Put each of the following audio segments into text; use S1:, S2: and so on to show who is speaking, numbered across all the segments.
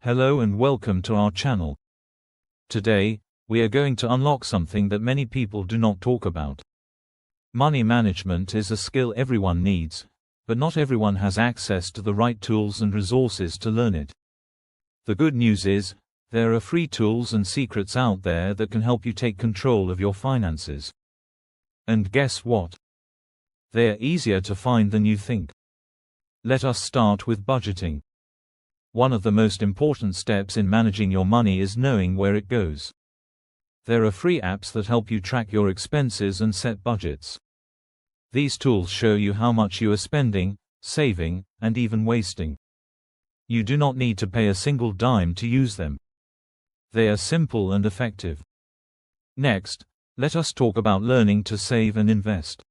S1: Hello and welcome to our channel. Today, we are going to unlock something that many people do not talk about. Money management is a skill everyone needs, but not everyone has access to the right tools and resources to learn it. The good news is, there are free tools and secrets out there that can help you take control of your finances. And guess what? They are easier to find than you think. Let us start with budgeting. One of the most important steps in managing your money is knowing where it goes. There are free apps that help you track your expenses and set budgets. These tools show you how much you are spending, saving, and even wasting. You do not need to pay a single dime to use them. They are simple and effective. Next, let us talk about learning to save and invest.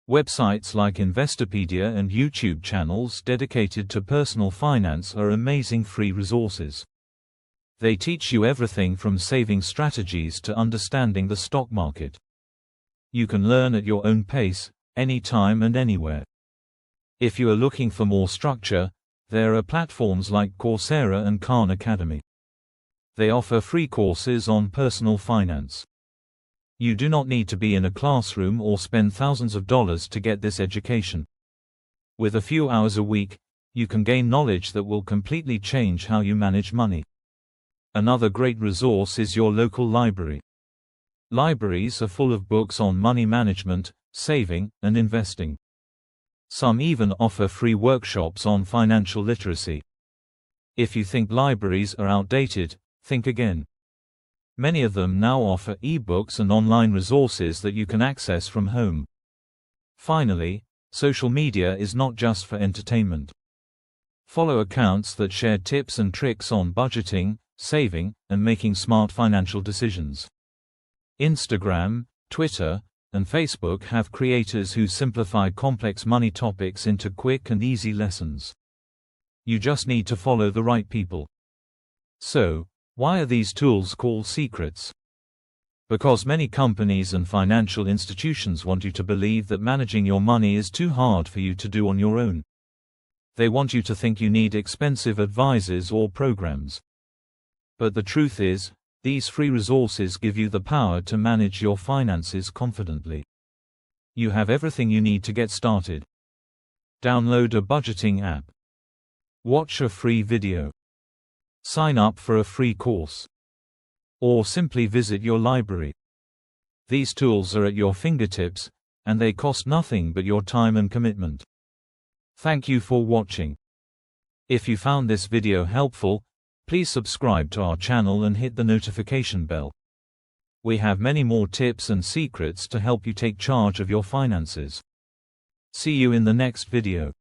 S1: Websites like Investopedia and YouTube channels dedicated to personal finance are amazing free resources. They teach you everything from saving strategies to understanding the stock market. You can learn at your own pace, anytime and anywhere. If you are looking for more structure, there are platforms like Coursera and Khan Academy. They offer free courses on personal finance. You do not need to be in a classroom or spend thousands of dollars to get this education. With a few hours a week, you can gain knowledge that will completely change how you manage money. Another great resource is your local library. Libraries are full of books on money management, saving, and investing. Some even offer free workshops on financial literacy. If you think libraries are outdated, think again. Many of them now offer e-books and online resources that you can access from home. Finally, social media is not just for entertainment. Follow accounts that share tips and tricks on budgeting, saving, and making smart financial decisions. Instagram, Twitter, and Facebook have creators who simplify complex money topics into quick and easy lessons. You just need to follow the right people. So, why are these tools called secrets? Because many companies and financial institutions want you to believe that managing your money is too hard for you to do on your own. They want you to think you need expensive advisors or programs. But the truth is, these free resources give you the power to manage your finances confidently. You have everything you need to get started. Download a budgeting app. Watch a free video. Sign up for a free course. Or simply visit your library. These tools are at your fingertips, and they cost nothing but your time and commitment. Thank you for watching. If you found this video helpful, please subscribe to our channel and hit the notification bell. We have many more tips and secrets to help you take charge of your finances. See you in the next video.